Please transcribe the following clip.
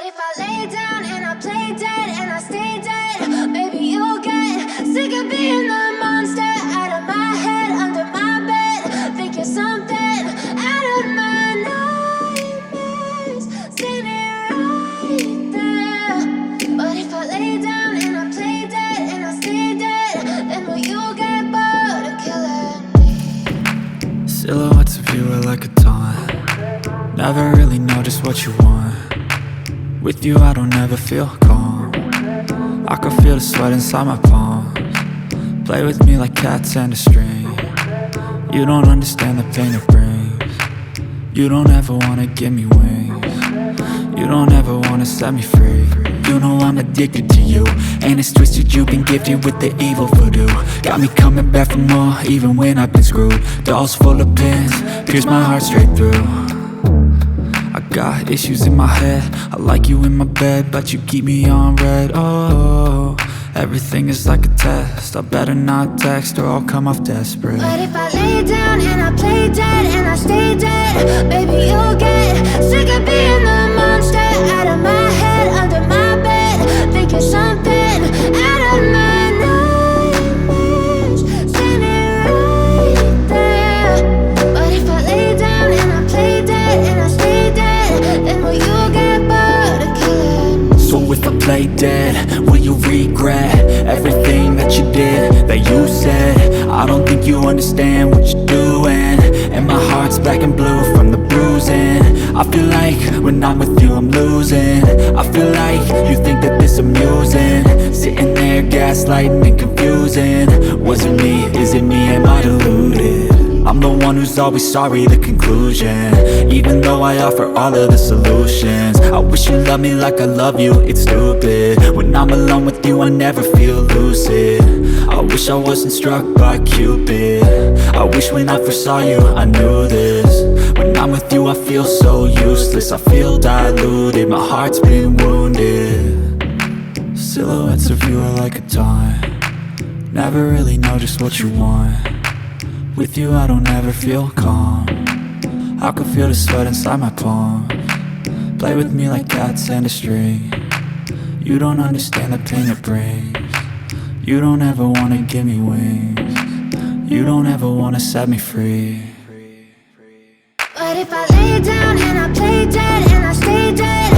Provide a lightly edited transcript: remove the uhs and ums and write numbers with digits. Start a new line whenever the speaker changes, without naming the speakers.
if I lay down and I play dead and I stay dead, maybe you'll get sick of being the monster out of my head, under my bed. Think you're something out of my nightmares, standing right there. But if I lay down and I play dead and I stay dead, then will you get bored of killing me?
Silhouettes of you are like a taunt. Never really know just what you want. With you I don't ever feel calm. I can feel the sweat inside my palms. Play with me like cats and a string. You don't understand the pain it brings. You don't ever wanna give me wings. You don't ever wanna set me free. You know I'm addicted to you, and it's twisted, you've been gifted with the evil voodoo. Got me coming back for more, even when I've been screwed. Dolls full of pins, pierce my heart straight through. I got issues in my head, I like you in my bed, but you keep me on red. Oh, everything is like a test, I better not text or I'll come off desperate.
But if I lay down and I play dead and I stay dead, baby you'll get sick of being the monster out of my head, under my bed. Think you're something out of my nightmares, standing right there. But if I lay down and I play dead and I stay dead, then will you get bored of killing me?
So if I play dead, will you regret everything that you did, that you said? I don't think you understand what you're doing, and my heart's black and blue from the bruising. I feel like when I'm with you I'm losing. I feel like you think that this amusing, sitting there gaslighting and confusing. Was it me? Is it me? Am I deluded? I'm the one who's always sorry, the conclusion, even though I offer all of the solutions. I wish you loved me like I love you, it's stupid. When I'm alone with you I never feel lucid. I wish I wasn't struck by Cupid. I wish when I first saw you I knew this. When I'm with you I feel so useless, I feel diluted, my heart's been wounded. Silhouettes of you are like a taunt. Never really know just what you want. With you I don't ever feel calm. I can feel the sweat inside my palms. Play with me like cats and a string. You don't understand the pain it brings. You don't ever wanna give me wings. You don't ever wanna set me free.
But if I lay down and I play dead and I stay dead,